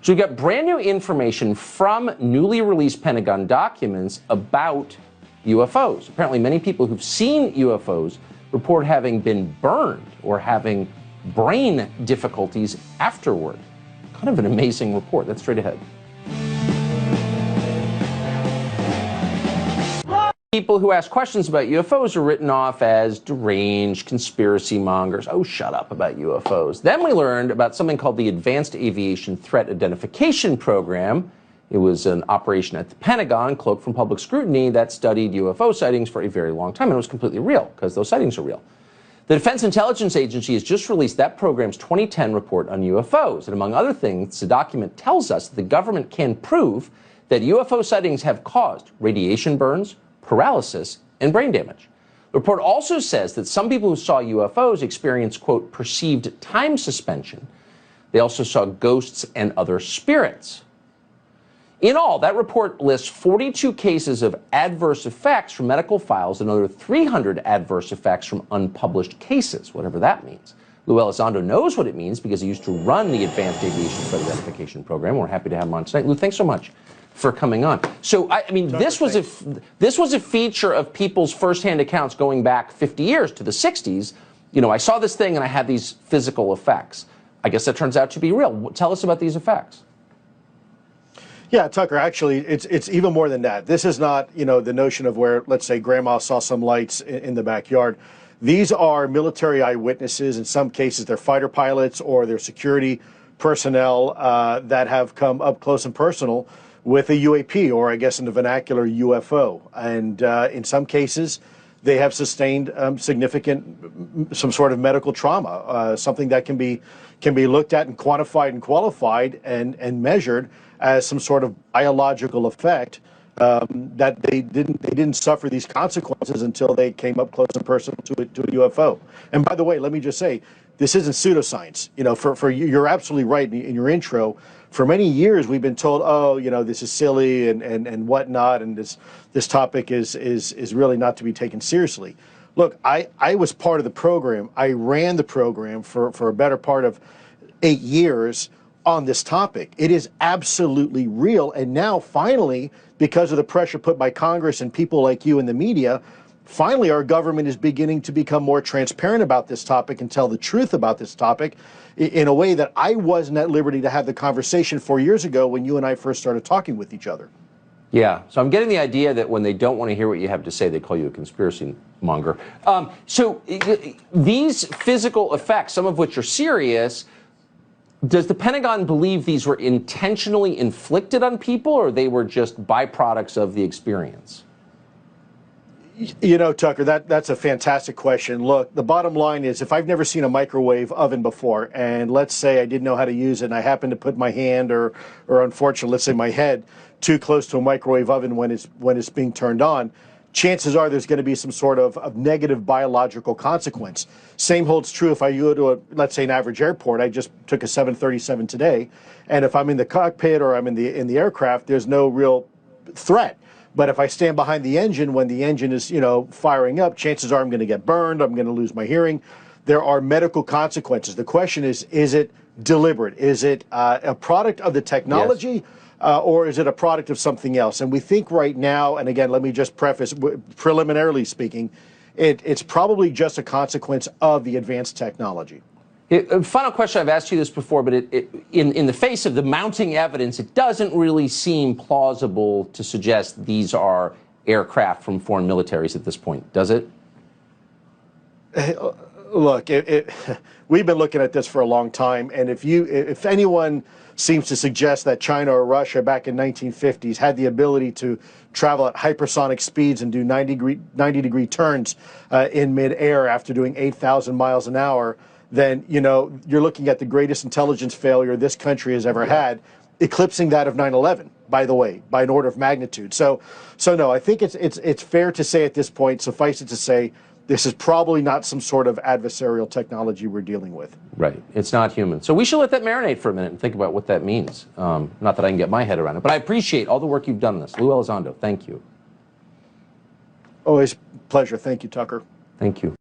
So we got brand new information from newly released Pentagon documents about UFOs. Apparently many people who've seen UFOs report having been burned or having brain difficulties afterward. Kind of an amazing report. That's straight ahead. People who ask questions about UFOs are written off as deranged, conspiracy mongers. Oh, shut up about UFOs. Then we learned about something called the Advanced Aviation Threat Identification Program. It was an operation at the Pentagon, cloaked from public scrutiny, that studied UFO sightings for a very long time, and it was completely real, because those sightings are real. The Defense Intelligence Agency has just released that program's 2010 report on UFOs, and among other things, the document tells us that the government can prove that UFO sightings have caused radiation burns, paralysis, and brain damage. The report also says that some people who saw UFOs experienced, quote, perceived time suspension. They also saw ghosts and other spirits. In all, that report lists 42 cases of adverse effects from medical files and another 300 adverse effects from unpublished cases, whatever that means. Lou Elizondo knows what it means because he used to run the Advanced Aviation Threat Identification Program. We're happy to have him on tonight. Lou, thanks so much for coming on. So, I mean, this was a feature of people's firsthand accounts going back 50 years to the 60s. You know, I saw this thing and I had these physical effects. I guess that turns out to be real. Tell us about these effects. Yeah, Tucker, actually, it's even more than that. This is not, you know, the notion of where, let's say, grandma saw some lights in the backyard. These are military eyewitnesses. In some cases, they're fighter pilots or they're security personnel that have come up close and personal with a UAP, or I guess in the vernacular, UFO. And in some cases, they have sustained significant, some sort of medical trauma, something that can be looked at and quantified and qualified and measured as some sort of biological effect, that they didn't suffer these consequences until they came up close and personal to a UFO. And by the way, let me just say, this isn't pseudoscience. You know, for you're absolutely right in your intro. For many years, we've been told, oh, you know, this is silly and whatnot, and this topic is really not to be taken seriously. Look, I was part of the program. I ran the program for a better part of 8 years on this topic. It is absolutely real, and now finally, because of the pressure put by Congress and people like you in the media, finally our government is beginning to become more transparent about this topic and tell the truth about this topic in a way that I wasn't at liberty to have the conversation 4 years ago when you and I first started talking with each other. Yeah, so I'm getting the idea that when they don't want to hear what you have to say, they call you a conspiracy monger. So these physical effects, some of which are serious, does the Pentagon believe these were intentionally inflicted on people, or they were just byproducts of the experience? You know, Tucker, that's a fantastic question. Look, the bottom line is, if I've never seen a microwave oven before, and let's say I didn't know how to use it, and I happened to put my hand or unfortunately, let's say my head too close to a microwave oven when it's being turned on, chances are there's going to be some sort of negative biological consequence. Same holds true if I go to let's say an average airport. I just took a 737 today, and if I'm in the cockpit or I'm in the aircraft, there's no real threat. But if I stand behind the engine when the engine is, you know, firing up, chances are I'm going to get burned, I'm going to lose my hearing. There are medical consequences. The question is it deliberate? Is it a product of the technology? Yes. Or is it a product of something else? And we think right now, and again, let me just preface, preliminarily speaking, it's probably just a consequence of the advanced technology. Final question, I've asked you this before, but in the face of the mounting evidence, it doesn't really seem plausible to suggest these are aircraft from foreign militaries at this point, does it? Look, we've been looking at this for a long time, and if anyone seems to suggest that China or Russia back in 1950s had the ability to travel at hypersonic speeds and do 90-degree turns in midair after doing 8,000 miles an hour, then, you know, you're looking at the greatest intelligence failure this country has ever had, eclipsing that of 9/11, by the way, by an order of magnitude. So no, I think it's fair to say at this point, suffice it to say, this is probably not some sort of adversarial technology we're dealing with. Right. It's not human. So we should let that marinate for a minute and think about what that means. Not that I can get my head around it, but I appreciate all the work you've done on this. Lou Elizondo, thank you. Always a pleasure. Thank you, Tucker. Thank you.